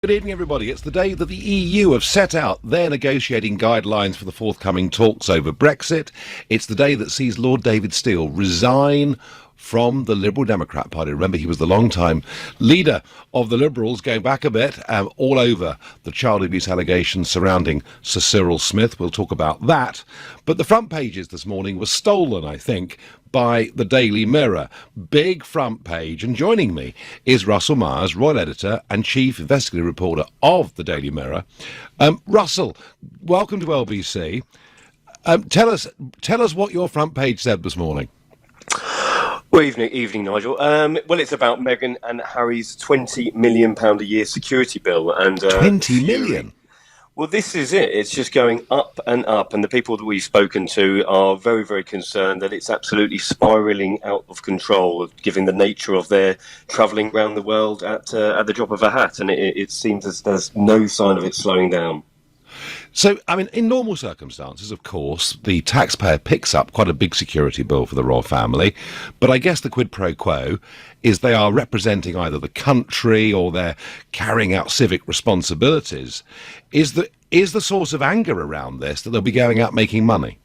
Good evening, everybody. It's the day that the EU have set out their negotiating guidelines for the forthcoming talks over Brexit. It's the day that sees Lord David Steele resign from the Liberal Democrat Party. Remember, he was the long-time leader of the Liberals, going back a bit, all over the child abuse allegations surrounding Sir Cyril Smith. We'll talk about that. But the front pages this morning were stolen, I think, by the Daily Mirror. Big front page. And joining me is Russell Myers, Royal Editor and Chief Investigative Reporter of the Daily Mirror. Russell, welcome to LBC. Tell us what your front page said this morning. Well, evening, Nigel. Well, it's about Meghan and Harry's £20 million a year security bill. And 20 million? Well, this is it. It's just going up and up. And the people that we've spoken to are very, very concerned that it's absolutely spiralling out of control, given the nature of their travelling around the world at the drop of a hat. And it seems as there's no sign of it slowing down. So, I mean, in normal circumstances, of course, the taxpayer picks up quite a big security bill for the royal family. But I guess the quid pro quo is they are representing either the country or they're carrying out civic responsibilities. Is the source of anger around this that they'll be going out making money?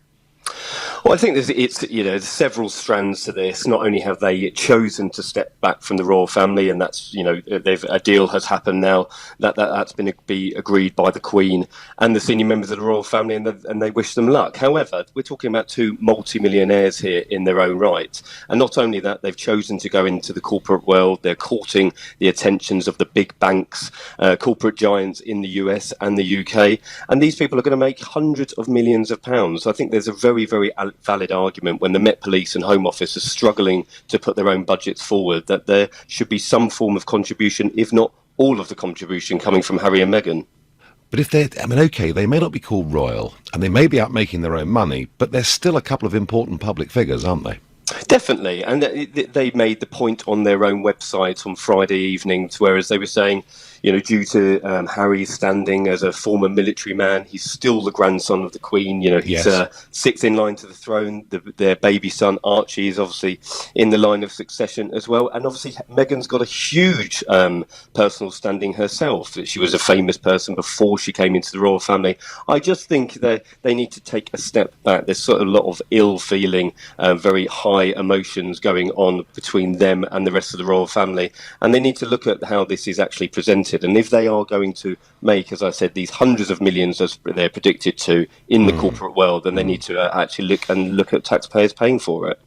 Well, I think there's several strands to this. Not only have they chosen to step back from the royal family, and that's, a deal has happened now that's been agreed by the Queen and the senior members of the royal family, and they wish them luck. However, we're talking about two multi-millionaires here in their own right, and not only that, they've chosen to go into the corporate world. They're courting the attentions of the big banks, corporate giants in the US and the UK, and these people are going to make hundreds of millions of pounds. I think there's a very, very valid argument when the Met Police and Home Office are struggling to put their own budgets forward that there should be some form of contribution, if not all of the contribution, coming from Harry and Meghan. But if they may not be called royal and they may be out making their own money, but they're still a couple of important public figures, aren't they? Definitely, and they made the point on their own website on Friday evening, whereas they were saying, due to Harry's standing as a former military man, he's still the grandson of the Queen. He's sixth in line to the throne. Their baby son, Archie, is obviously in the line of succession as well. And obviously, Meghan's got a huge personal standing herself. She was a famous person before she came into the royal family. I just think that they need to take a step back. There's sort of a lot of ill feeling, very high emotions going on between them and the rest of the royal family. And they need to look at how this is actually presented. And if they are going to make, as I said, these hundreds of millions as they're predicted to in the corporate world, then they need to actually look at taxpayers paying for it.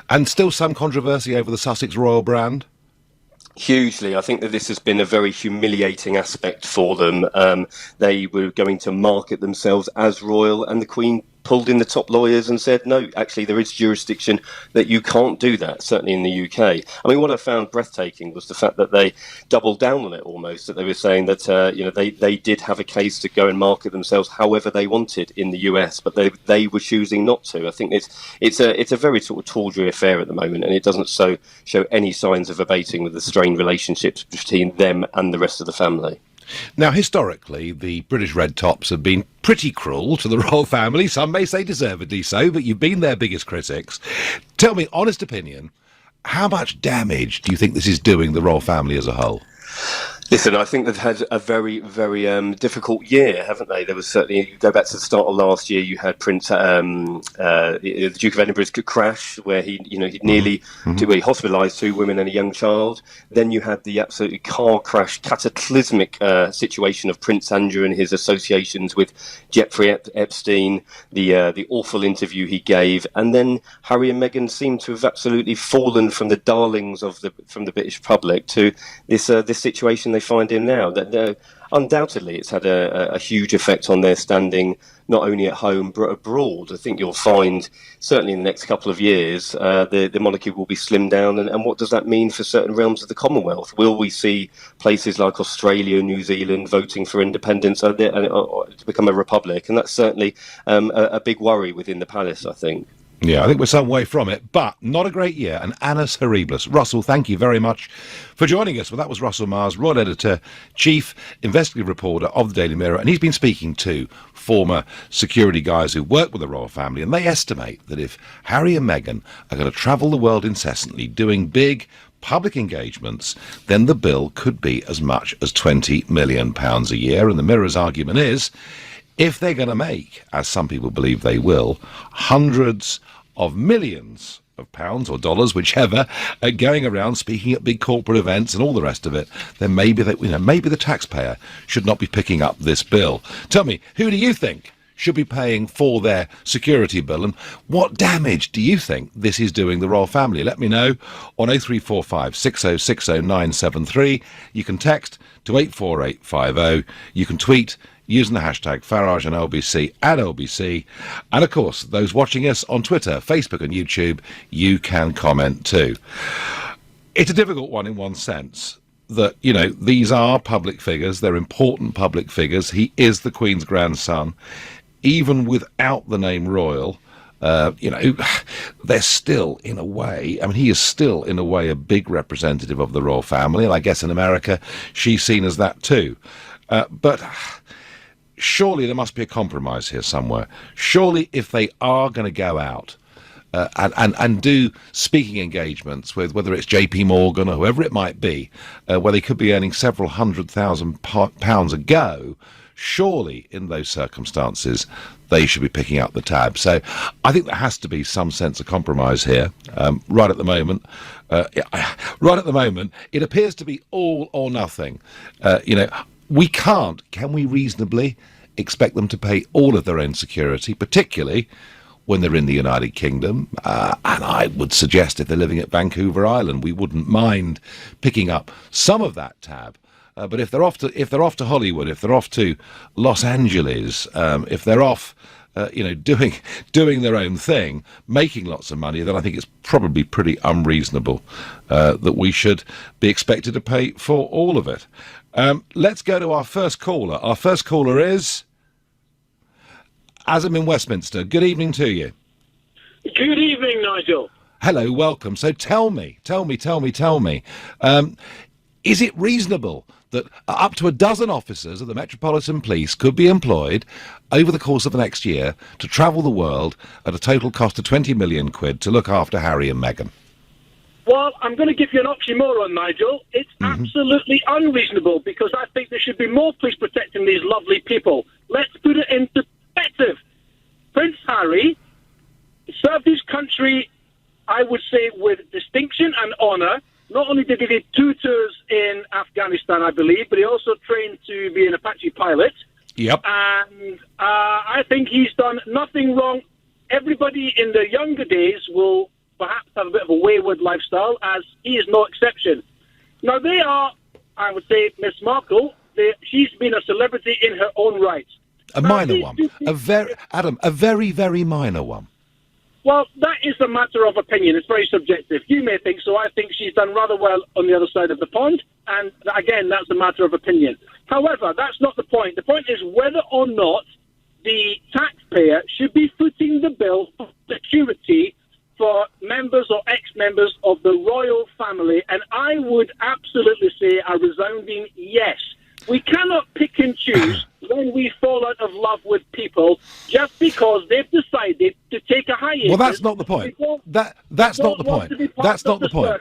And still some controversy over the Sussex Royal brand? Hugely. I think that this has been a very humiliating aspect for them. They were going to market themselves as royal, and the Queen pulled in the top lawyers and said, no, actually there is jurisdiction that you can't do that, certainly in the UK. I mean, what I found breathtaking was the fact that they doubled down on it almost, that they were saying that, they did have a case to go and market themselves however they wanted in the US, but they were choosing not to. I think it's a very sort of tawdry affair at the moment, and it doesn't show any signs of abating with the strained relationships between them and the rest of the family. Now, historically, the British Red Tops have been pretty cruel to the royal family. Some may say deservedly so, but you've been their biggest critics. Tell me, honest opinion, how much damage do you think this is doing the royal family as a whole? Listen, I think they've had a very, very difficult year, haven't they? There was certainly, you go back to the start of last year, you had the Duke of Edinburgh's crash, where he nearly he hospitalised 2 women and a young child. Then you had the absolutely car crash, cataclysmic situation of Prince Andrew and his associations with Jeffrey Epstein, the awful interview he gave, and then Harry and Meghan seem to have absolutely fallen from the darlings from the British public to this situation they find him now. That undoubtedly it's had a huge effect on their standing, not only at home but abroad. I think you'll find, certainly in the next couple of years, the monarchy will be slimmed down, and what does that mean for certain realms of the Commonwealth? Will we see places like Australia, New Zealand voting for independence or to become a republic? And that's certainly a big worry within the palace, I think. Yeah, I think we're some way from it, but not a great year. And annus horribilis. Russell, thank you very much for joining us. Well, that was Russell Myers, Royal Editor, Chief Investigative Reporter of the Daily Mirror, and he's been speaking to former security guys who work with the royal family, and they estimate that if Harry and Meghan are going to travel the world incessantly, doing big public engagements, then the bill could be as much as £20 million a year. And the Mirror's argument is, if they're going to make, as some people believe they will, hundreds of millions of pounds or dollars, whichever, going around speaking at big corporate events and all the rest of it, then maybe maybe the taxpayer should not be picking up this bill. Tell me, who do you think should be paying for their security bill, and what damage do you think this is doing the royal family? Let me know on 0345 6060 973. You can text to 84850. You can tweet using the hashtag Farage and LBC at LBC. And of course, those watching us on Twitter, Facebook and YouTube, you can comment too. It's a difficult one in one sense, that, these are public figures. They're important public figures. He is the Queen's grandson. Even without the name royal, they're still, in a way, he is still, in a way, a big representative of the royal family. And I guess in America, she's seen as that too. But surely there must be a compromise here somewhere. Surely if they are going to go out and do speaking engagements with, whether it's JP Morgan or whoever it might be, where they could be earning several £100,000 a go, surely in those circumstances they should be picking up the tab. So I think there has to be some sense of compromise here. Right at the moment, it appears to be all or nothing. Can we reasonably expect them to pay all of their own security, particularly when they're in the United Kingdom? And I would suggest if they're living at Vancouver Island, we wouldn't mind picking up some of that tab. But if they're off to Hollywood, if they're off to Los Angeles, if they're off, doing their own thing, making lots of money, then I think it's probably pretty unreasonable that we should be expected to pay for all of it. Let's go to our first caller. Our first caller is Azam in Westminster. Good evening to you. Good evening, Nigel. Hello, welcome. So tell me. Is it reasonable that up to a dozen officers of the Metropolitan Police could be employed over the course of the next year to travel the world at a total cost of 20 million quid to look after Harry and Meghan? Well, I'm going to give you an oxymoron, Nigel. It's absolutely unreasonable, because I think there should be more police protecting these lovely people. Let's put it into perspective. Prince Harry served his country, I would say, with distinction and honour. Not only did he do 2 tours in Afghanistan, I believe, but he also trained to be an Apache pilot. Yep. And I think he's done nothing wrong. Everybody in their younger days will perhaps have a bit of a wayward lifestyle, as he is no exception. Now, they are, I would say, Miss Markle, she's been a celebrity in her own right. A minor one. A very, very minor one. Well, that is a matter of opinion. It's very subjective. You may think so. I think she's done rather well on the other side of the pond. And again, that's a matter of opinion. However, that's not the point. The point is whether or not the taxpayer should be footing the bill for security for members or ex-members of the royal family. And I would absolutely say a resounding yes. We cannot pick and choose when we fall out of love with people just because they've decided to take a hiatus. Well, that's not the point. That's not the point. That's not the point.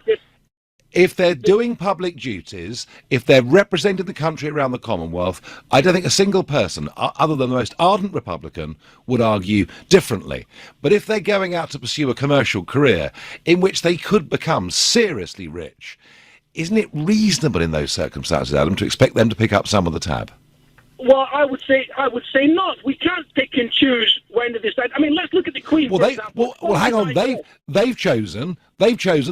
If they're doing public duties, if they're representing the country around the Commonwealth, I don't think a single person, other than the most ardent Republican, would argue differently. But if they're going out to pursue a commercial career in which they could become seriously rich, isn't it reasonable in those circumstances, Adam, to expect them to pick up some of the tab? Well, I would say not. We can't pick and choose when to decide. I mean, let's look at the Queen. Well, hang on. They've chosen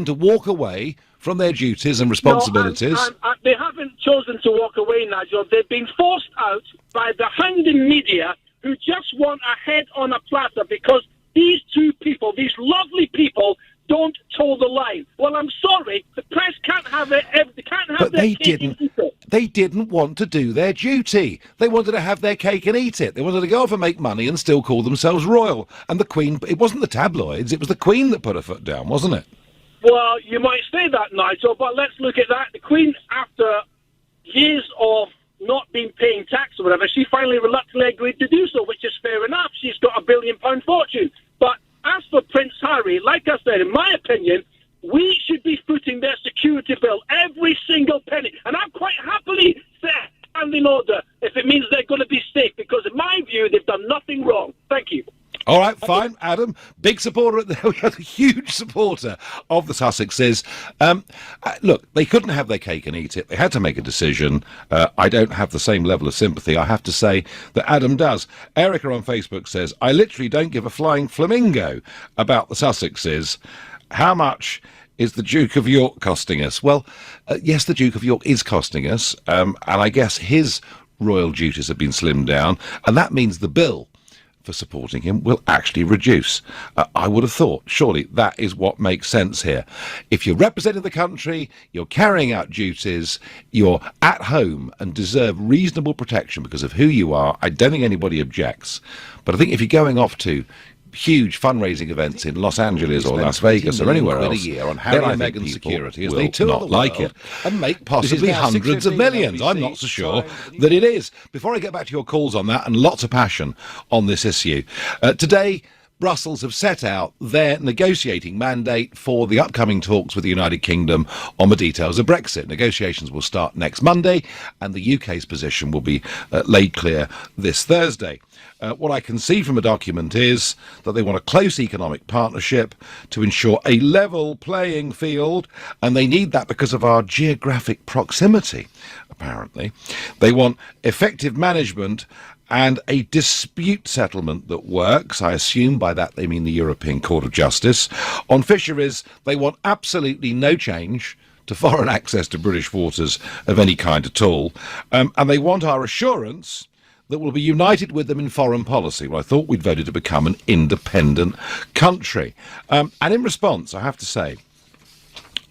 to walk away from their duties and responsibilities. No, they haven't chosen to walk away, Nigel. They've been forced out by the hounding media, who just want a head on a platter because these two people, these lovely people, don't toe the line. Well, I'm sorry, the press can't have it. They can't have their cake and eat it. They didn't want to do their duty. They wanted to have their cake and eat it. They wanted to go off and make money and still call themselves royal. And the Queen, it wasn't the tabloids, it was the Queen that put her foot down, wasn't it? Well, you might say that, Nigel, but let's look at that. The Queen, after years of not being paying tax or whatever, she finally reluctantly agreed to do so, which is fair enough. She's got £1 billion fortune. But as for Prince Harry, like I said, in my opinion, we should be footing their security security bill, every single penny. And I'm quite happily stand in order if it means they're going to be safe, because in my view, they've done nothing wrong. Thank you. All right, fine, Adam. Big supporter. We have a huge supporter of the Sussexes. Look, they couldn't have their cake and eat it. They had to make a decision. I don't have the same level of sympathy, I have to say, that Adam does. Erica on Facebook says, I literally don't give a flying flamingo about the Sussexes. How much is the Duke of York costing us? Well, yes, the Duke of York is costing us, and I guess his royal duties have been slimmed down, and that means the bill for supporting him will actually reduce. I would have thought, surely that is what makes sense here. If you're representing the country, you're carrying out duties, you're at home and deserve reasonable protection because of who you are, I don't think anybody objects. But I think if you're going off to huge fundraising events in Los Angeles or Las Vegas or anywhere else, a year on Harry and Meghan's security as they tour not like it and make possibly hundreds of millions. I'm not so sure that it is. Before I get back to your calls on that, and lots of passion on this issue, today Brussels have set out their negotiating mandate for the upcoming talks with the United Kingdom on the details of Brexit. Negotiations will start next Monday, and the UK's position will be laid clear this Thursday. What I can see from a document is that they want a close economic partnership to ensure a level playing field, and they need that because of our geographic proximity, apparently. They want effective management and a dispute settlement that works. I assume by that they mean the European Court of Justice. On fisheries, they want absolutely no change to foreign access to British waters of any kind at all. And they want our assurance that we'll be united with them in foreign policy. Well, I thought we'd voted to become an independent country. And in response, I have to say,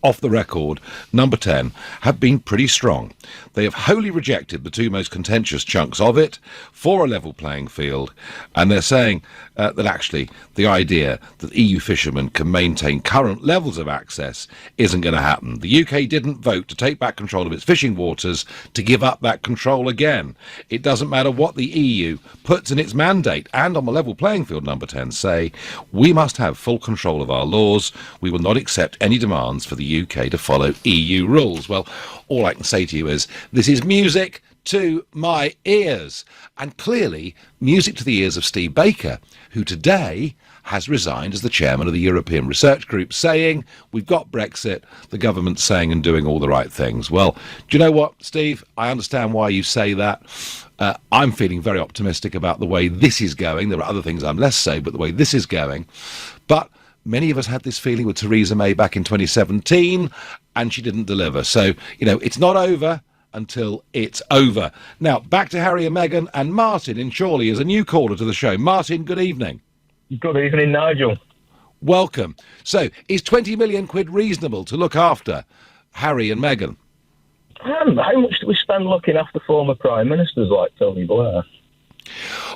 off the record, Number 10 have been pretty strong. They have wholly rejected the two most contentious chunks of it for a level playing field, and they're saying that actually the idea that EU fishermen can maintain current levels of access isn't going to happen. The UK didn't vote to take back control of its fishing waters to give up that control again. It doesn't matter what the EU puts in its mandate, and on the level playing field, Number 10 say, we must have full control of our laws. We will not accept any demands for the UK to follow EU rules. Well, all I can say to you is this is music to my ears, and clearly music to the ears of Steve Baker, who today has resigned as the chairman of the European Research Group, saying we've got Brexit, the government's saying and doing all the right things. Well, do you know what, Steve? I understand why you say that. I'm feeling very optimistic about the way this is going. There are other things I'm less so, but the way this is going. But many of us had this feeling with Theresa May back in 2017, and she didn't deliver. So, it's not over until it's over. Now, back to Harry and Meghan, and Martin in Chorley is a new caller to the show. Martin, good evening. Good evening, Nigel. Welcome. So, is 20 million quid reasonable to look after Harry and Meghan? How much do we spend looking after former Prime Ministers like Tony Blair?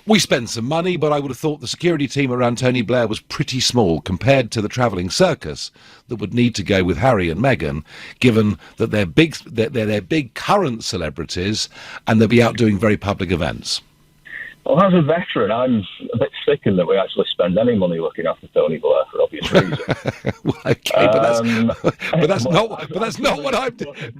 We spend some money, but I would have thought the security team around Tony Blair was pretty small compared to the travelling circus that would need to go with Harry and Meghan, given that they're big current celebrities and they'll be out doing very public events. Well, as a veteran, I'm a bit sickened that we actually spend any money looking after Tony Blair for obvious reasons. Well, okay, but that's not what I'm doing.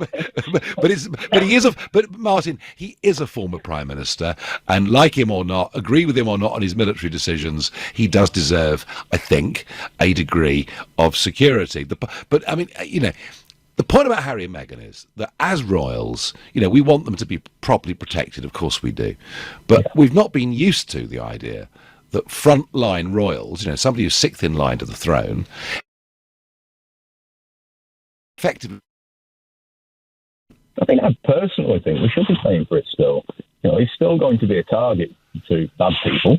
But Martin, he is a former prime minister, and like him or not, agree with him or not on his military decisions, he does deserve, I think, a degree of security. But I mean, the point about Harry and Meghan is that as royals, we want them to be properly protected. Of course we do. But we've not been used to the idea that frontline royals, somebody who's sixth in line to the throne, effectively. I personally think we should be paying for it still. He's still going to be a target to bad people.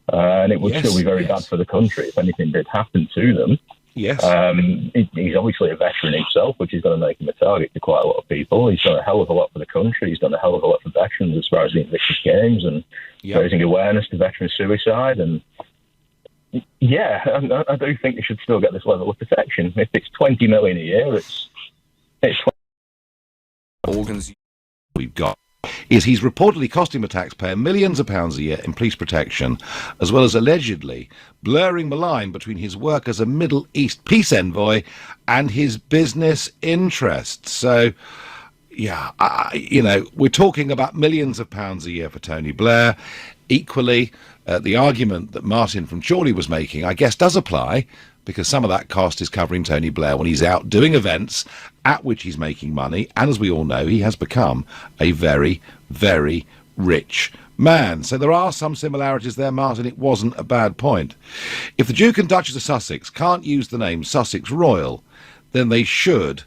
And it would still be very bad for the country if anything did happen to them. Yes. He's obviously a veteran himself, which is going to make him a target to quite a lot of people. He's done a hell of a lot for the country. He's done a hell of a lot for veterans as far as the Invictus Games and raising awareness to veteran suicide. And I do think they should still get this level of protection. If it's 20 million a year, it's 20 organs we've got is he's reportedly costing the taxpayer millions of pounds a year in police protection, as well as allegedly blurring the line between his work as a Middle East peace envoy and his business interests. So, yeah, we're talking about millions of pounds a year for Tony Blair. Equally, the argument that Martin from Chorley was making, I guess, does apply, because some of that cost is covering Tony Blair when he's out doing events at which he's making money. And as we all know, he has become a very, very rich man. So there are some similarities there, Martin. It wasn't a bad point. If the Duke and Duchess of Sussex can't use the name Sussex Royal, then they should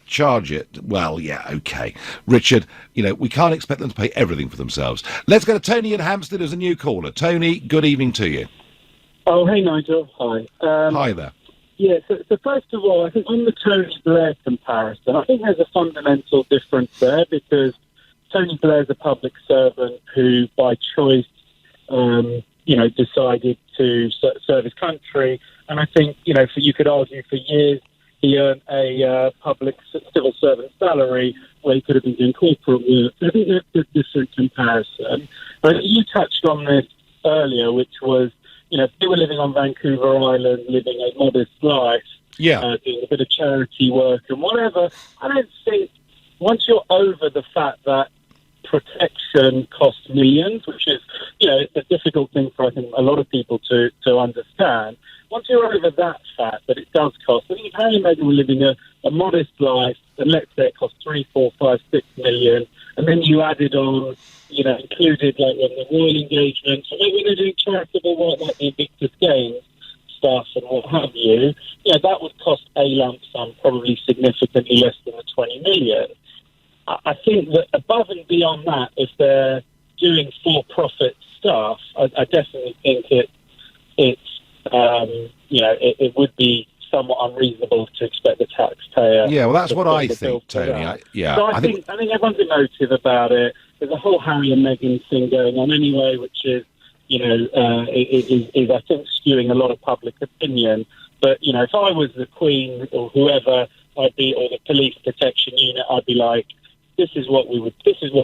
charge it. Well, yeah, okay. Richard, we can't expect them to pay everything for themselves. Let's go to Tony in Hampstead as a new caller. Tony, good evening to you. Oh, hey, Nigel. Hi. Hi there. Yeah, so first of all, I think on the Tony Blair comparison, I think there's a fundamental difference there, because Tony Blair's a public servant who, by choice, decided to serve his country. And I think, you could argue for years he earned a public civil servant salary where he could have been doing corporate work. So I think that's a different comparison. But you touched on this earlier, which was, if they were living on Vancouver Island, living a modest life, doing a bit of charity work and whatever, I don't think, once you're over the fact that protection costs millions, which is, it's a difficult thing for, I think, a lot of people to understand. Once you're over that fact that it does cost, I think if Harry and Meghan were living a modest life, and let's say it cost 3, 4, 5, 6 million, and then you added on, included like when the royal engagements, or maybe when they're doing charitable work like the Invictus Games stuff and what have you, that would cost a lump sum, probably significantly less than the 20 million. I think that above and beyond that, if they're doing for-profit stuff, I definitely think it would be somewhat unreasonable to expect the taxpayer. Yeah, well, that's what I think, Tony. So I think everyone's emotive about it. There's a whole Harry and Meghan thing going on anyway, which is, is I think skewing a lot of public opinion. But if I was the Queen or whoever, or the police protection unit, I'd be like, this is what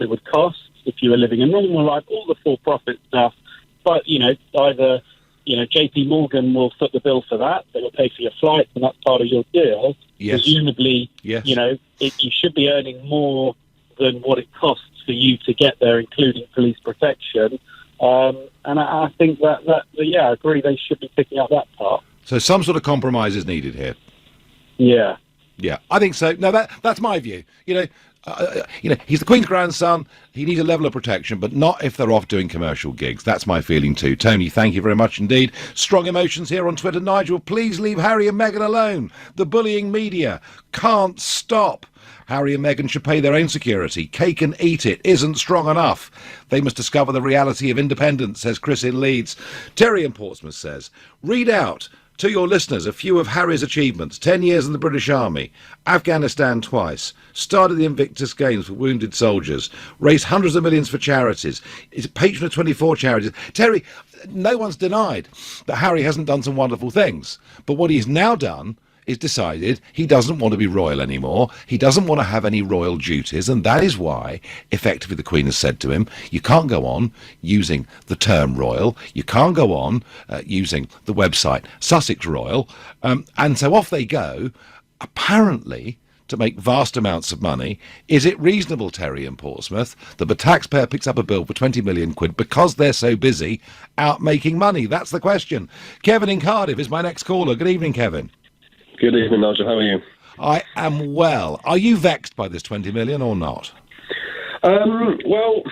it would cost if you were living a normal life, all the for-profit stuff. But either JP Morgan will foot the bill for that. They will pay for your flights, and that's part of your deal. Yes. Presumably, yes. You should be earning more than what it costs for you to get there, including police protection. And I think that I agree, they should be picking up that part. So some sort of compromise is needed here. Yeah. Yeah, I think so. No, that's my view. He's the Queen's grandson. He needs a level of protection, but not if they're off doing commercial gigs. That's my feeling too. Tony, thank you very much indeed. Strong emotions here on Twitter. Nigel, please leave Harry and Meghan alone. The bullying media can't stop. Harry and Meghan should pay their own security. Cake and eat it isn't strong enough. They must discover the reality of independence, says Chris in Leeds. Terry in Portsmouth says, read out to your listeners a few of Harry's achievements: 10 years in the British Army, Afghanistan twice, started the Invictus Games for wounded soldiers, raised hundreds of millions for charities, is a patron of 24 charities. Terry, no one's denied that Harry hasn't done some wonderful things, but what he's now done is decided he doesn't want to be royal anymore. He doesn't want to have any royal duties, and that is why, effectively, the Queen has said to him, you can't go on using the term royal, you can't go on using the website Sussex Royal, and so off they go, apparently to make vast amounts of money. Is it reasonable, Terry in Portsmouth, that the taxpayer picks up a bill for 20 million quid because they're so busy out making money? That's the question. Kevin in Cardiff is my next caller. Good evening, Kevin. Good evening, Nigel. How are you? I am well. Are you vexed by this 20 million or not? Well,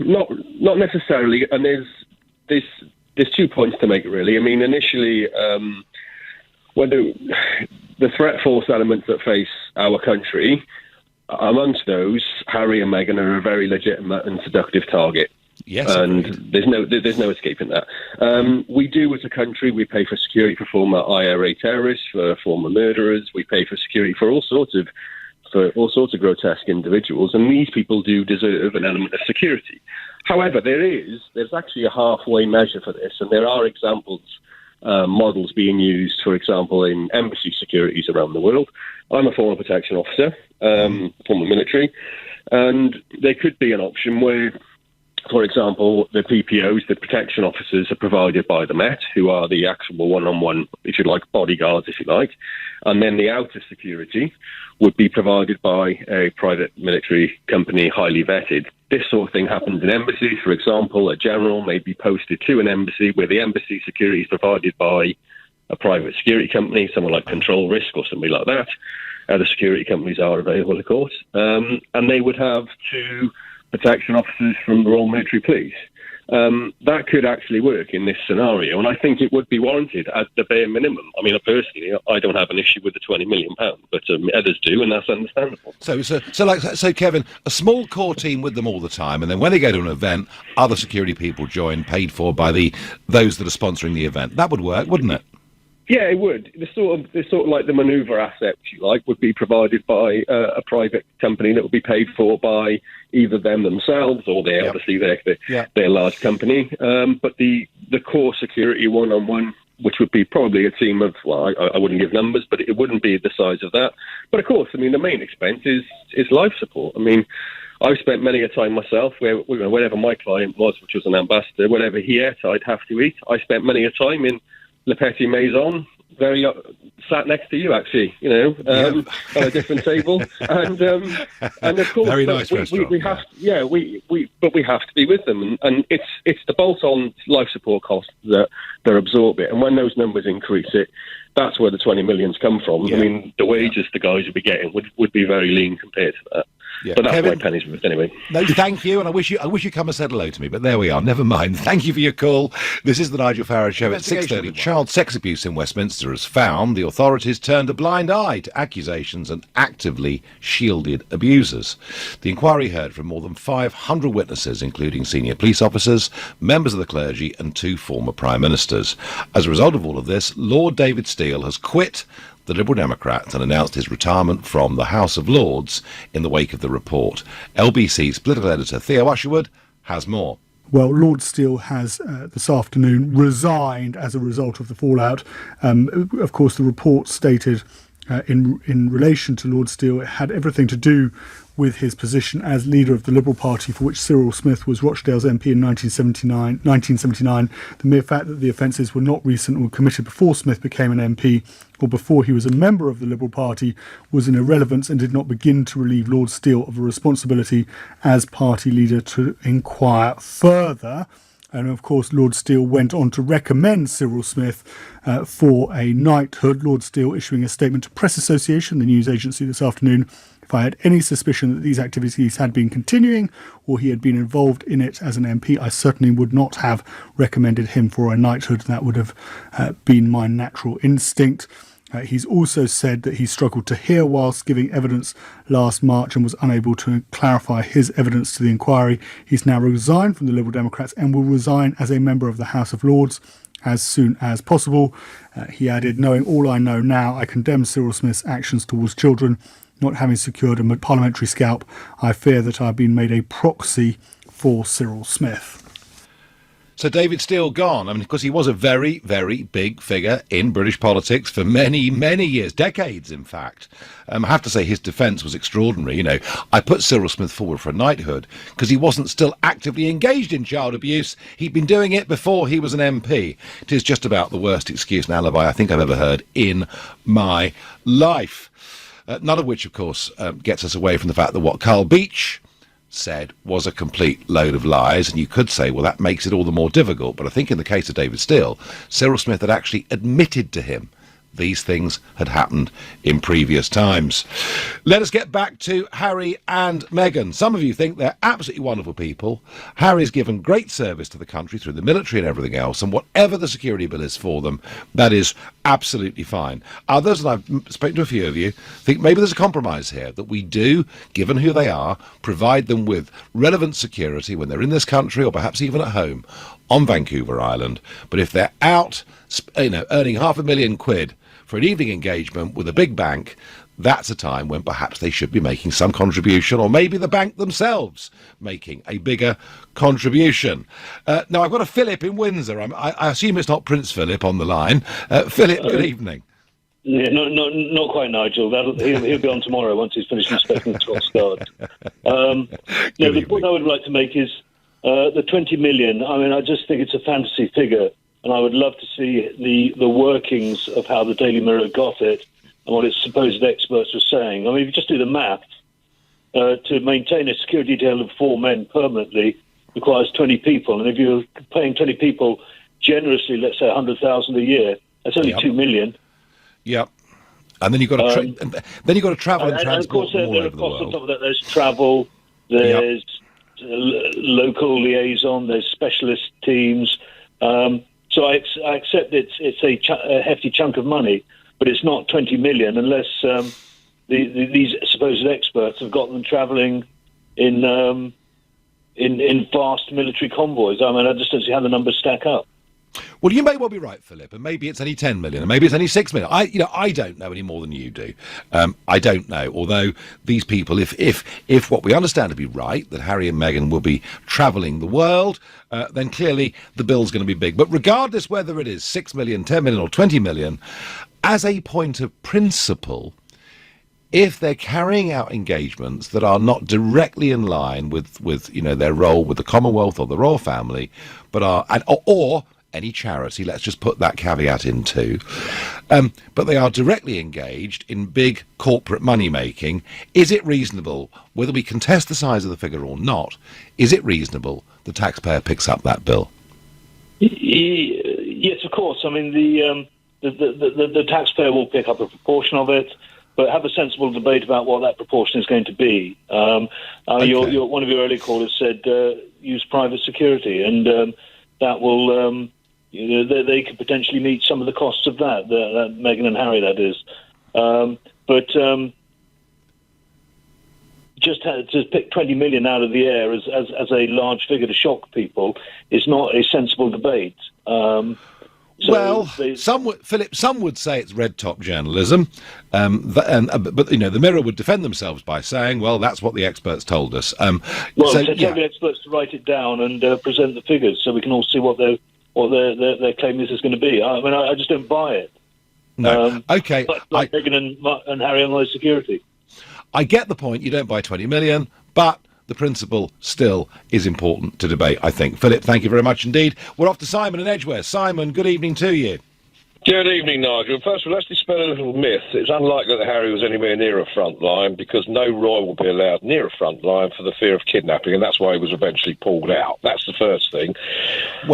not necessarily. And there's 2 points to make, really. I mean, initially, when the threat force elements that face our country, amongst those, Harry and Meghan are a very legitimate and seductive target. Yes, and agreed. there's no escaping that. We do, as a country, we pay for security for former IRA terrorists, for former murderers. We pay for security for all sorts of grotesque individuals, and these people do deserve an element of security. However, there's actually a halfway measure for this, and there are examples, models being used, for example, in embassy securities around the world. I'm a former protection officer, former military. And there could be an option where, for example, the PPOs, the protection officers, are provided by the Met, who are the actual one-on-one, if you like, bodyguards, if you like. And then the outer security would be provided by a private military company, highly vetted. This sort of thing happens in embassies. For example, a general may be posted to an embassy where the embassy security is provided by a private security company, someone like Control Risk or something like that. The security companies are available, of course. And they would have 2 protection officers from the Royal Military Police. That could actually work in this scenario, and I think it would be warranted at the bare minimum. I mean, personally, I don't have an issue with the £20 million, but others do, and that's understandable. So, Kevin, a small core team with them all the time, and then when they go to an event, other security people join, paid for by those that are sponsoring the event. That would work, wouldn't it? Yeah, it would. The sort of like the manoeuvre asset, if you like, would be provided by a private company that would be paid for by either them themselves or obviously their large company. But the core security one-on-one, which would be probably a team of, well, I wouldn't give numbers, but it wouldn't be the size of that. But of course, I mean, the main expense is life support. I mean, I've spent many a time myself where wherever my client was, which was an ambassador, whatever he ate, I'd have to eat. I spent many a time in Le Petit Maison, sat next to you, actually, on a different table, and of course, very nice restaurant. We have to be with them, and it's the bolt-on life support costs that absorb it, and when those numbers increase it, that's where the 20 millions come from. Yeah. I mean, the wages the guys would be getting would be very lean compared to that. Yeah. But that's Kevin, my penny's worth anyway. No, thank you, and I wish you come and said hello to me, but there we are. Never mind. Thank you for your call. This is the Nigel Farage Show at 6:30. Child sex abuse in Westminster has found the authorities turned a blind eye to accusations and actively shielded abusers. The inquiry heard from more than 500 witnesses, including senior police officers, members of the clergy, and 2 former prime ministers. As a result of all of this, Lord David Steele has quit the Liberal Democrats and announced his retirement from the House of Lords in the wake of the report. LBC's political editor Theo Usherwood has more. Well, Lord Steele has this afternoon resigned as a result of the fallout. Of course, the report stated in relation to Lord Steele, it had everything to do with his position as leader of the Liberal Party, for which Cyril Smith was Rochdale's MP in 1979. The mere fact that the offences were not recent or committed before Smith became an MP or before he was a member of the Liberal Party was an irrelevance and did not begin to relieve Lord Steele of a responsibility as party leader to inquire further. And of course, Lord Steele went on to recommend Cyril Smith for a knighthood. Lord Steele issuing a statement to Press Association, the news agency, this afternoon. If I had any suspicion that these activities had been continuing or he had been involved in it as an MP, I certainly would not have recommended him for a knighthood. That would have been my natural instinct. He's also said that he struggled to hear whilst giving evidence last March and was unable to clarify his evidence to the inquiry. He's now resigned from the Liberal Democrats and will resign as a member of the House of Lords as soon as possible. He added, knowing all I know now, I condemn Cyril Smith's actions towards children. Not having secured a parliamentary scalp, I fear that I've been made a proxy for Cyril Smith. So David Steele gone. I mean, because he was a very, very big figure in British politics for many, many years, decades, in fact. I have to say his defence was extraordinary. You know, I put Cyril Smith forward for a knighthood because he wasn't still actively engaged in child abuse. He'd been doing it before he was an MP. It is just about the worst excuse and alibi I think I've ever heard in my life. None of which, of course, gets us away from the fact that what Carl Beech said was a complete load of lies, and you could say, well, that makes it all the more difficult. But I think in the case of David Steele, Cyril Smith had actually admitted to him these things had happened in previous times. Let us get back to Harry and Meghan. Some of you think they're absolutely wonderful people. Harry's given great service to the country through the military and everything else, and whatever the security bill is for them, that is absolutely fine. Others, and I've spoken to a few of you, think maybe there's a compromise here, that we do, given who they are, provide them with relevant security when they're in this country or perhaps even at home on Vancouver Island. But if they're out, earning £500,000 for an evening engagement with a big bank, that's a time when perhaps they should be making some contribution, or maybe the bank themselves making a bigger contribution. Now, I've got a Philip in Windsor. I assume it's not Prince Philip on the line. Philip, good evening. Yeah, not quite, Nigel. He'll be on tomorrow once he's finished inspecting the Scots Guard. The point I would like to make is the 20 million. I mean, I just think it's a fantasy figure, and I would love to see the workings of how the Daily Mirror got it and what its supposed experts were saying. I mean, if you just do the math, to maintain a security detail of 4 men permanently requires 20 people, and if you're paying 20 people generously, let's say 100,000 a year, that's only 2 million. Yep. And then you've got to travel and transport. And of course, there are costs on top of that. There's travel, there's local liaison, there's specialist teams. So I accept it's a hefty chunk of money, but it's not 20 million unless these supposed experts have got them travelling in vast military convoys. I mean, I just don't see how the numbers stack up. Well, you may well be right, Philip, and maybe it's only 10 million, and maybe it's only 6 million. I don't know any more than you do. I don't know. Although these people, if what we understand to be right, that Harry and Meghan will be travelling the world, then clearly the bill's going to be big. But regardless whether it is 6 million, 10 million, or 20 million, as a point of principle, if they're carrying out engagements that are not directly in line with their role with the Commonwealth or the royal family, but are or any charity, let's just put that caveat in too, but they are directly engaged in big corporate money making, is it reasonable, whether we contest the size of the figure or not, is it reasonable the taxpayer picks up that bill? Yes, of course. I mean, the taxpayer will pick up a proportion of it, but have a sensible debate about what that proportion is going to be. One of your early callers said use private security, and that will, they could potentially meet some of the costs of that Meghan and Harry, that is. But just to pick 20 million out of the air as a large figure to shock people is not a sensible debate. Some would say it's red top journalism, but the Mirror would defend themselves by saying, "Well, that's what the experts told us." Tell the experts to write it down and present the figures so we can all see what their claim is going to be. I mean, I just don't buy it. No. Okay. Like Meghan and Harry on those security. I get the point. You don't buy 20 million, but the principle still is important to debate, I think. Philip, thank you very much indeed. We're off to Simon in Edgware. Simon, good evening to you. Good evening, Nigel. First of all, let's dispel a little myth. It's unlikely that Harry was anywhere near a front line because no royal will be allowed near a front line for the fear of kidnapping, and that's why he was eventually pulled out. That's the first thing. He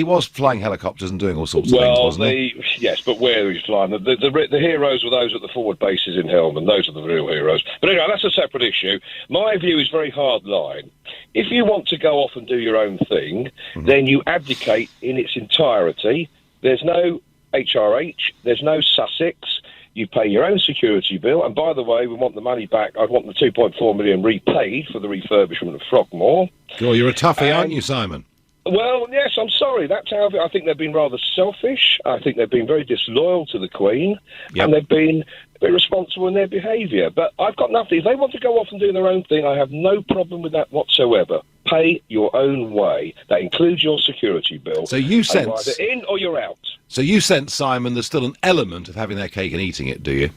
was flying helicopters and doing all sorts of things, wasn't he? Yes, but where he's flying. The heroes were those at the forward bases in Helmand. Those are the real heroes. But anyway, that's a separate issue. My view is very hard line. If you want to go off and do your own thing, then you abdicate in its entirety. There's no HRH, there's no Sussex. You pay your own security bill. And by the way, we want the money back. I want the 2.4 million repaid for the refurbishment of Frogmore. Oh, you're a toughie, aren't you, Simon? Well, yes, I'm sorry. That's how I think they've been rather selfish. I think they've been very disloyal to the Queen, and they've been irresponsible in their behaviour. But I've got nothing. If they want to go off and do their own thing, I have no problem with that whatsoever. Pay your own way. That includes your security bill. So you sense... You're either in or you're out. So you sense, Simon, there's still an element of having their cake and eating it, do you?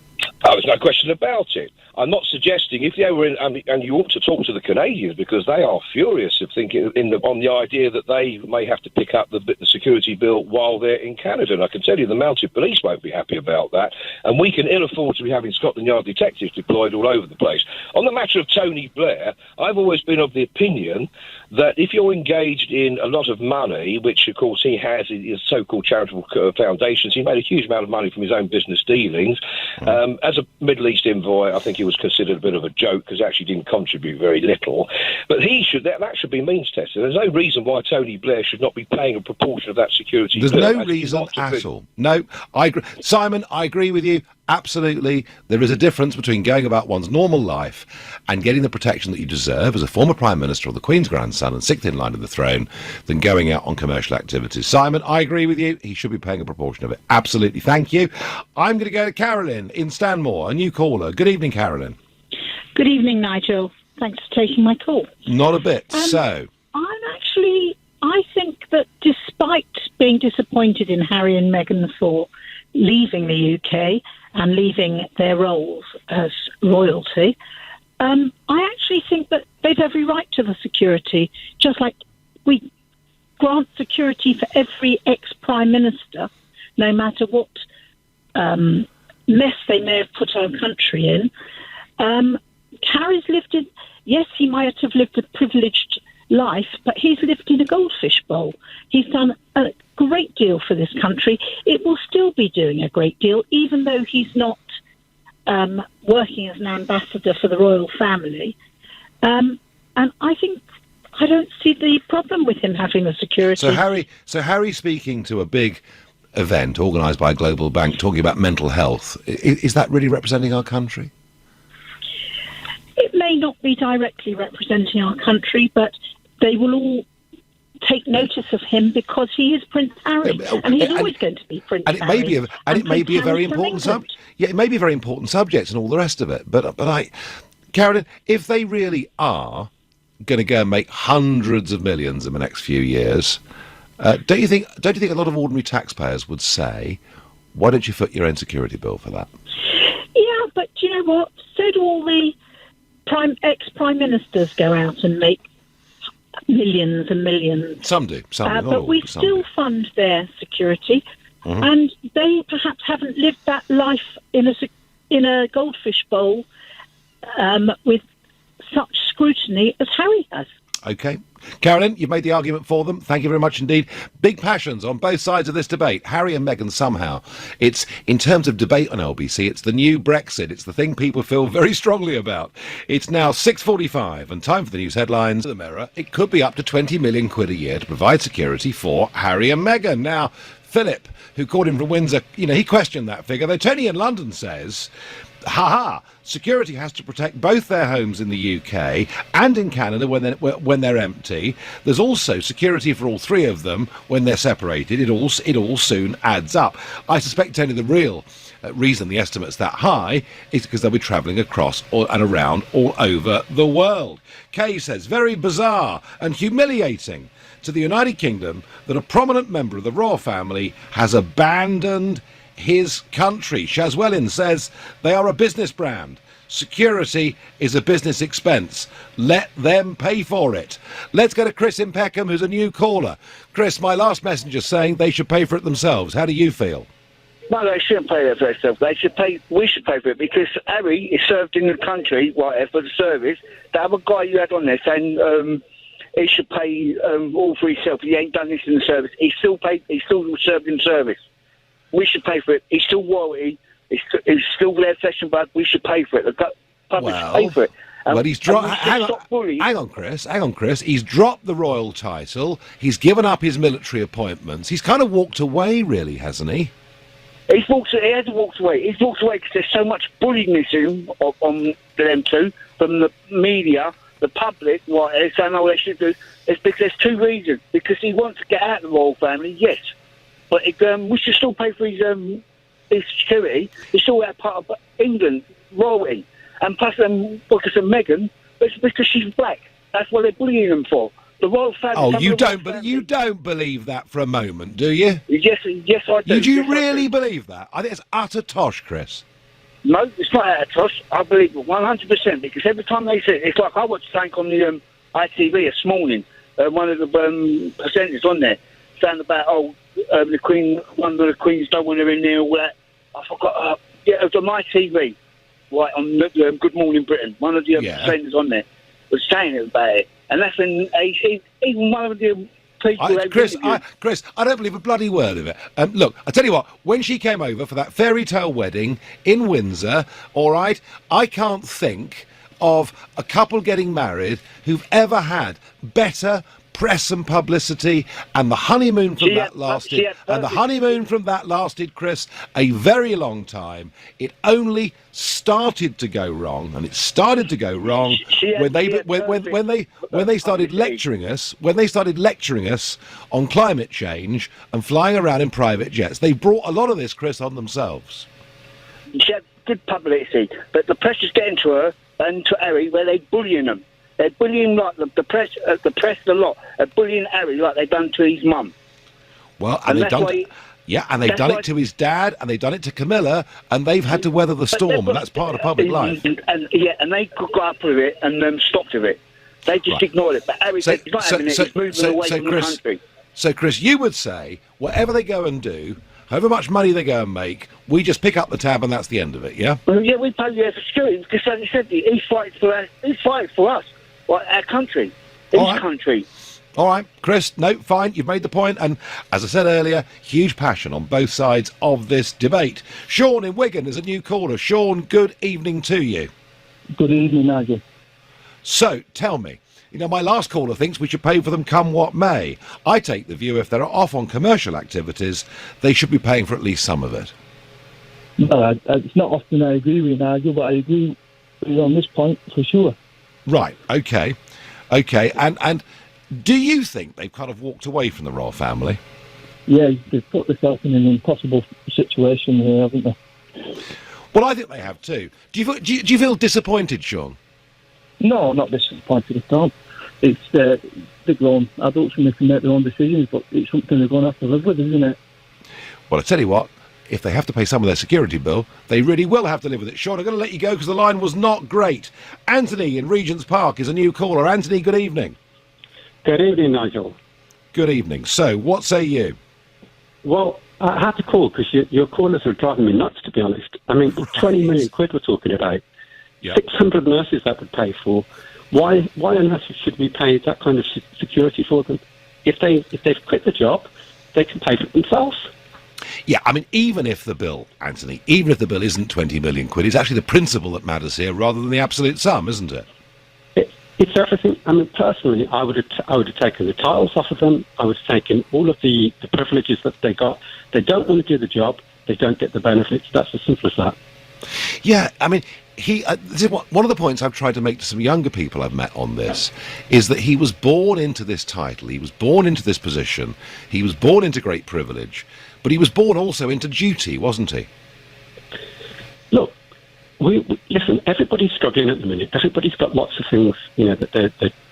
Oh, there's no question about it. I'm not suggesting if they were in, and you ought to talk to the Canadians because they are furious of thinking on the idea that they may have to pick up the security bill while they're in Canada. And I can tell you the mounted police won't be happy about that. And we can ill afford to be having Scotland Yard detectives deployed all over the place. On the matter of Tony Blair, I've always been of the opinion that if you're engaged in a lot of money, which of course he has in his so-called charitable foundations, he made a huge amount of money from his own business dealings. As a Middle East envoy, I think he was considered a bit of a joke because he actually didn't contribute very little. But that should be means tested. There's no reason why Tony Blair should not be paying a proportion of that security bill. There's no reason at all. No, I agree. Simon, I agree with you. Absolutely. There is a difference between going about one's normal life and getting the protection that you deserve as a former Prime Minister or the Queen's grandson and sixth in line to the throne than going out on commercial activities. Simon, I agree with you. He should be paying a proportion of it. Absolutely. Thank you. I'm going to go to Carolyn in Stanmore, a new caller. Good evening, Carolyn. Good evening, Nigel. Thanks for taking my call. Not a bit. I think that despite being disappointed in Harry and Meghan before, leaving the UK and leaving their roles as royalty, I actually think that they've every right to the security, just like we grant security for every ex-prime minister, no matter what mess they may have put our country in. Harry's lived in, yes, he might have lived a privileged life, but he's lived in a goldfish bowl. He's done a great deal for this country. It will still be doing a great deal, even though he's not working as an ambassador for the royal family. And I don't see the problem with him having the security. So Harry speaking to a big event organised by a global bank talking about mental health, is that really representing our country? It may not be directly representing our country, but they will all take notice of him because he is Prince Harry, and he's always going to be Prince Harry. It may be a very important subject. Yeah, it may be a very important subject and all the rest of it. But Carolyn, if they really are going to go and make hundreds of millions in the next few years, don't you think a lot of ordinary taxpayers would say, "Why don't you foot your own security bill for that?" Yeah, but you know what? So do all the ex-prime ministers go out and make millions and millions. Some do, but we still fund their security, and they perhaps haven't lived that life in a goldfish bowl with such scrutiny as Harry has. Okay. Carolyn, you've made the argument for them. Thank you very much indeed. Big passions on both sides of this debate. Harry and Meghan somehow. It's, in terms of debate on LBC, it's the new Brexit. It's the thing people feel very strongly about. It's now 6:45 and time for the news headlines. The Mirror. It could be up to 20 million quid a year to provide security for Harry and Meghan. Now, Philip, who called in from Windsor, he questioned that figure, though Tony in London says, security has to protect both their homes in the UK and in Canada when they're empty. There's also security for all three of them when they're separated. It all soon adds up. I suspect, Tony, the real reason the estimate's that high is because they'll be travelling across and around all over the world. Kay says, very bizarre and humiliating to the United Kingdom that a prominent member of the royal family has abandoned his country. Shazwellin says they are a business brand. Security is a business expense. Let them pay for it. Let's go to Chris in Peckham, who's a new caller. Chris, my last messenger saying they should pay for it themselves. How do you feel? No, they shouldn't pay for themselves. We should pay for it because Harry is served in the country, for the service. The other guy you had on there saying he should pay all for himself. He ain't done this in the service. He's still served in service. We should pay for it. He's still royalty. He's still their flesh and blood. We should pay for it. The public should pay for it. Well, he's dropped. Hang on, Chris. He's dropped the royal title. He's given up his military appointments. He's kind of walked away, really, hasn't he? He hasn't walked away. He's walked away because there's so much bullying on them two from the media, the public. What they're saying, they should do. It's because there's two reasons. Because he wants to get out of the royal family, yes. But we should still pay for his security. He's still part of England, royalty. And plus, because of Meghan, it's because she's black. That's what they're bullying him for. The royal family... Oh, you don't believe that for a moment, do you? Yes, I do. Do you really believe that? I think it's utter tosh, Chris. No, it's not utter tosh. I believe it 100%, because every time they say... It's like I watched something on the ITV this morning, one of the presenters on there, saying about, the Queen, one of the Queens don't want her in there, all that. I forgot. It was on my TV, right, on Good Morning Britain. One of the presenters on there was saying about it. And that's when even one of the people... Chris, I don't believe a bloody word of it. Look, I tell you what, when she came over for that fairy tale wedding in Windsor, all right, I can't think of a couple getting married who've ever had better press and publicity, and the honeymoon from that lasted, Chris, a very long time. It only started to go wrong, and it started to go wrong when they started lecturing us on climate change and flying around in private jets. They brought a lot of this, Chris, on themselves. She had good publicity, but the press is getting to her and to Harry where they're bullying them. They're bullying like the press a lot. They're bullying Harry like they've done to his mum. Well, and they've done. Yeah, and they've done it to his dad, and they've done it to Camilla, and they've had to weather the storm, and that's part of public life. And they got up with it and stopped with it. They just ignored it. But Harry said he's not having it. He's moving away from the country. So, Chris, you would say, whatever they go and do, however much money they go and make, we just pick up the tab and that's the end of it, yeah? Well, yeah, we pay for security because, as I said, he's fighting for us. He's fighting for us, our country, his country. All right, Chris, no, fine, you've made the point, and as I said earlier, huge passion on both sides of this debate. Sean in Wigan is a new caller. Sean, good evening to you. Good evening, Nigel. So, tell me, my last caller thinks we should pay for them come what may. I take the view if they're off on commercial activities, they should be paying for at least some of it. No, it's not often I agree with you, Nigel, but I agree with you on this point for sure. Right, okay, and do you think they've kind of walked away from the royal family? Yeah, they've put themselves in an impossible situation here, haven't they? Well, I think they have too. Do you feel disappointed, Sean? No, not disappointed at all. It's they're grown adults and they can make their own decisions, but it's something they're going to have to live with, isn't it? Well, I tell you what, if they have to pay some of their security bill, they really will have to live with it. Sean, I'm going to let you go because the line was not great. Anthony in Regent's Park is a new caller. Anthony, good evening. Good evening, Nigel. Good evening. So, what say you? Well, I had to call because your callers are driving me nuts, to be honest. I mean, 20 million quid we're talking about. Yep. 600 nurses that would pay for. Why on earth should we pay that kind of security for them? If they've quit the job, they can pay for it themselves. Yeah, I mean, even if the bill, Anthony, even if the bill isn't 20 million quid, it's actually the principle that matters here rather than the absolute sum, isn't it? It's everything. I mean, personally, I would have taken the titles off of them. I would have taken all of the privileges that they got. They don't want to do the job. They don't get the benefits. That's as simple as that. Yeah, I mean, this is one of the points I've tried to make to some younger people I've met on this, is that he was born into this title, he was born into this position, he was born into great privilege, but he was born also into duty, wasn't he? Look, listen, everybody's struggling at the minute. Everybody's got lots of things, that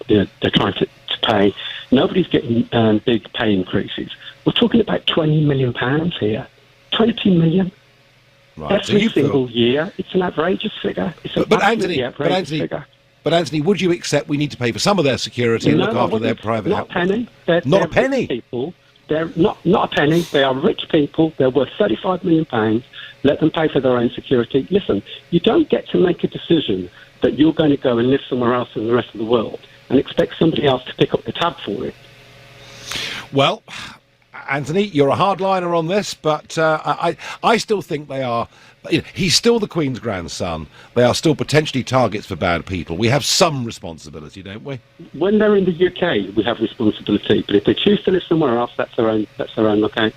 they're trying to pay. Nobody's getting big pay increases. We're talking about £20 million here. 20 million. Right. Every single year. It's an outrageous figure. It's an outrageous figure. But Anthony, would you accept we need to pay for some of their security and look after their private health? Not a penny. Not a penny? People. They're not a penny. They are rich people. They're worth £35 million. Let them pay for their own security. Listen, you don't get to make a decision that you're going to go and live somewhere else in the rest of the world and expect somebody else to pick up the tab for it. Well, Anthony, you're a hardliner on this, but I still think they are. He's still the Queen's grandson. They are still potentially targets for bad people. We have some responsibility, don't we? When they're in the UK, we have responsibility. But if they choose to live somewhere else, that's their own. Okay.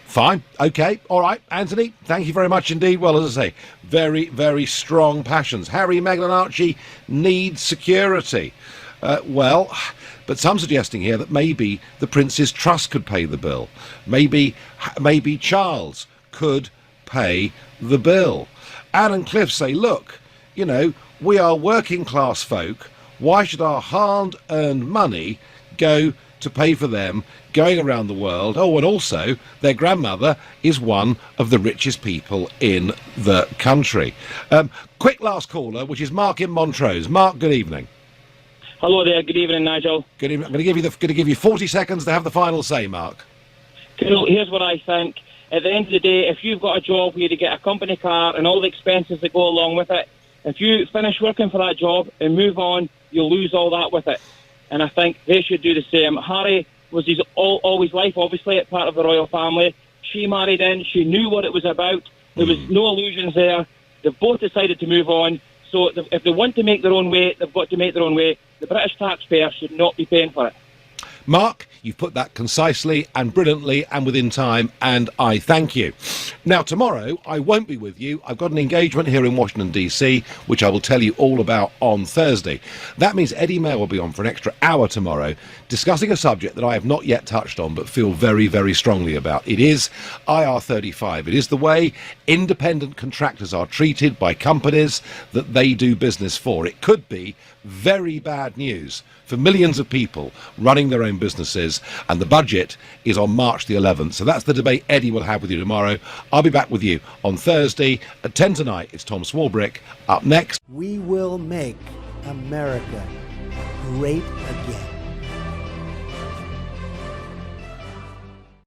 Fine. Okay. All right. Anthony, thank you very much indeed. Well, as I say, very, very strong passions. Harry, Meghan and Archie need security. But some suggesting here that maybe the Prince's Trust could pay the bill. Maybe Charles could pay the bill. Anne and Cliff say, look, we are working class folk. Why should our hard-earned money go to pay for them going around the world? Oh, and also their grandmother is one of the richest people in the country. Quick last caller, which is Mark in Montrose. Mark, good evening. Hello there. Good evening, Nigel. Good evening. I'm going to give you 40 seconds to have the final say, Mark. Here's what I think. At the end of the day, if you've got a job where you get a company car and all the expenses that go along with it, if you finish working for that job and move on, you'll lose all that with it. And I think they should do the same. Harry was his always life, obviously, part of the royal family. She married in. She knew what it was about. There was no illusions there. They've both decided to move on. So if they want to make their own way, they've got to make their own way. The British taxpayer should not be paying for it. Mark, you've put that concisely and brilliantly and within time, and I thank you. Now, tomorrow, I won't be with you. I've got an engagement here in Washington, D.C., which I will tell you all about on Thursday. That means Eddie Mair will be on for an extra hour tomorrow, discussing a subject that I have not yet touched on, but feel very, very strongly about. It is IR35. It is the way independent contractors are treated by companies that they do business for. It could be very bad news for millions of people running their own businesses, and the budget is on March the 11th. So that's the debate Eddie will have with you tomorrow. I'll be back with you on Thursday at 10 tonight. It's Tom Swarbrick. Up next. We will make America great again.